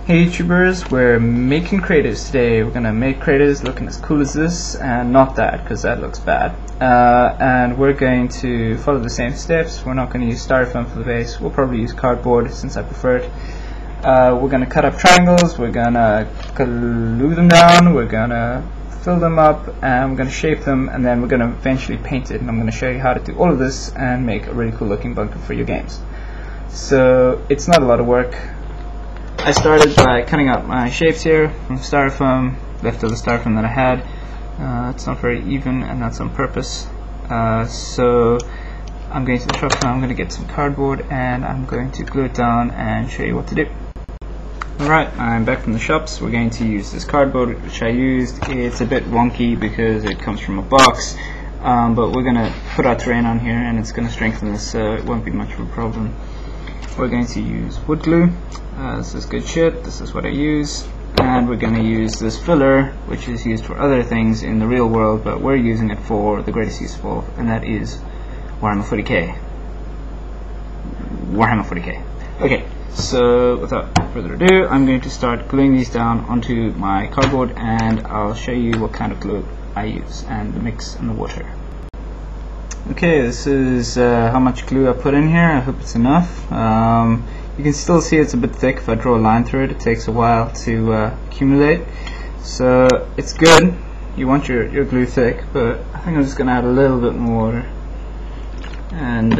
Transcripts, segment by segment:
Hey YouTubers, we're making craters today. We're gonna make craters looking as cool as this, and not that, because that looks bad. And we're going to follow the same steps. We're not going to use styrofoam for the base. We'll probably use cardboard since I prefer it. We're gonna cut up triangles, we're gonna glue them down, we're gonna fill them up, and we're gonna shape them, and then we're gonna eventually paint it. And I'm gonna show you how to do all of this and make a really cool looking bunker for your games. So it's not a lot of work. I started by cutting out my shapes here from styrofoam, leftover styrofoam that I had. It's not very even, and that's on purpose. So I'm going to the shop now, I'm going to get some cardboard, and I'm going to glue it down and show you what to do. Alright, I'm back from the shops. We're going to use this cardboard which I used. It's a bit wonky because it comes from a box, but we're going to put our terrain on here and it's going to strengthen this, so it won't be much of a problem. We're going to use wood glue. This is good shit, this is what I use. And we're going to use this filler, which is used for other things in the real world, but we're using it for the greatest use of all, and that is WH40k. WH40k. Okay, so without further ado, I'm going to start gluing these down onto my cardboard, and I'll show you what kind of glue I use, and the mix and the water. Okay, this is how much glue I put in here. I hope it's enough. You can still see it's a bit thick. If I draw a line through it, it takes a while to accumulate. So it's good. You want your glue thick, but I think I'm just going to add a little bit more water. And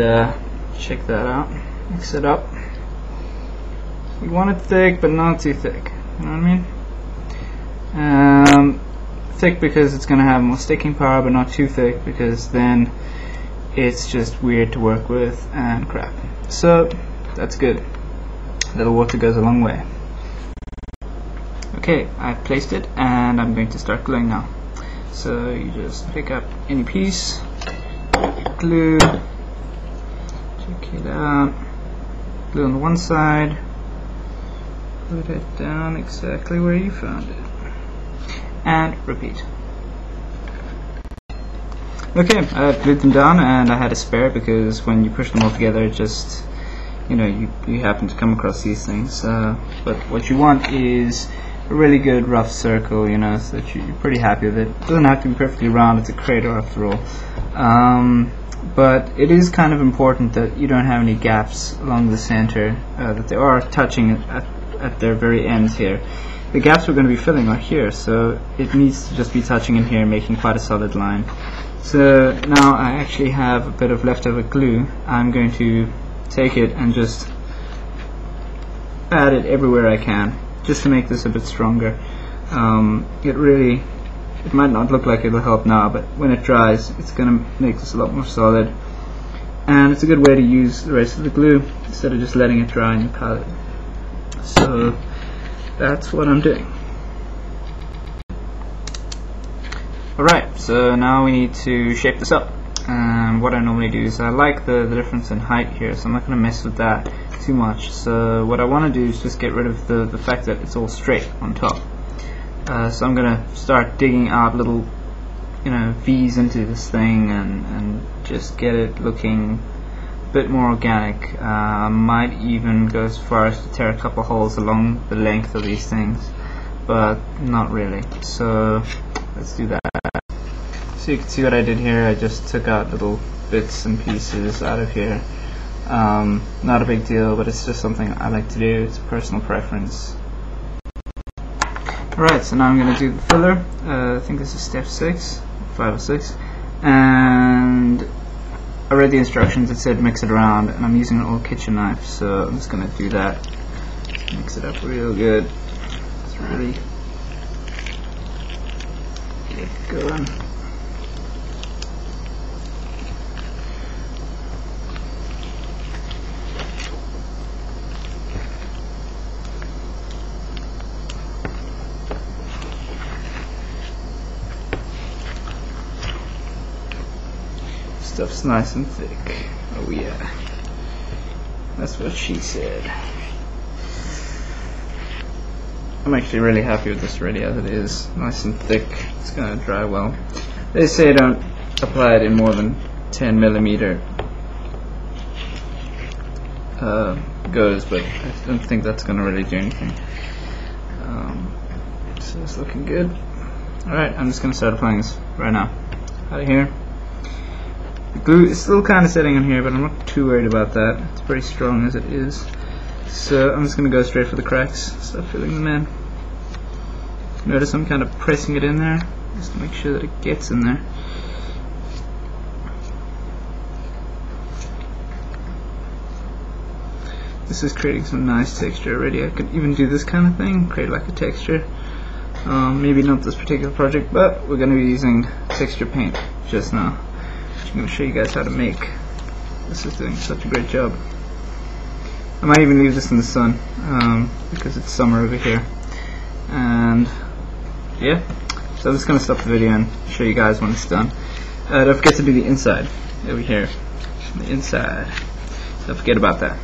check that out. Mix it up. You want it thick, but not too thick. You know what I mean? Thick because it's going to have more sticking power, but not too thick because then it's just weird to work with and crap. So that's good. A little water goes a long way. Okay, I've placed it and I'm going to start gluing now. So you just pick up any piece, glue, check it out, glue on the one side, put it down exactly where you found it, and repeat. Okay, I've glued them down and I had a spare because when you push them all together it just, you know, you happen to come across these things. But what you want is a really good rough circle, you know, so that you're pretty happy with it. It doesn't have to be perfectly round, it's a crater after all. But it is kind of important that you don't have any gaps along the center, that they are touching at their very ends here. The gaps we're going to be filling are here, so it needs to just be touching in here, making quite a solid line. So now I actually have a bit of leftover glue. I'm going to take it and just add it everywhere I can, just to make this a bit stronger. It might not look like it'll help now, but when it dries it's going to make this a lot more solid, and it's a good way to use the rest of the glue instead of just letting it dry in your palette. So that's what I'm doing. Alright, so now we need to shape this up. And what I normally do is I like the difference in height here, so I'm not going to mess with that too much. So what I want to do is just get rid of the fact that it's all straight on top. So I'm going to start digging out little, you know, V's into this thing and just get it looking a bit more organic. I might even go as far as to tear a couple holes along the length of these things, but not really. So let's do that. So you can see what I did here. I just took out little bits and pieces out of here. Not a big deal, but it's just something I like to do. It's a personal preference. Alright, so now I'm going to do the filler. I think this is step 6, 5 or 6. And I read the instructions, it said mix it around, and I'm using an old kitchen knife, so I'm just going to do that. Mix it up real good. It's really get going. Stuff's nice and thick. Oh yeah, that's what she said. I'm actually really happy with this already as it is. Nice and thick. It's gonna dry well. They say don't apply it in more than 10 millimeter goes, but I don't think that's going to really do anything. So it's looking good. Alright, I'm just going to start applying this right now. Out of here. The glue is still kind of setting on here, but I'm not too worried about that. It's pretty strong as it is. So I'm just going to go straight for the cracks, start filling them in. Notice I'm kind of pressing it in there, just to make sure that it gets in there. This is creating some nice texture already. I could even do this kind of thing, create like a texture. Maybe not this particular project, but we're going to be using texture paint just now. I'm going to show you guys how to make. This is doing such a great job. I might even leave this in the sun because it's summer over here. And yeah, so I'm just going to stop the video and show you guys when it's done. Don't forget to do the inside over here. The inside. Don't forget about that.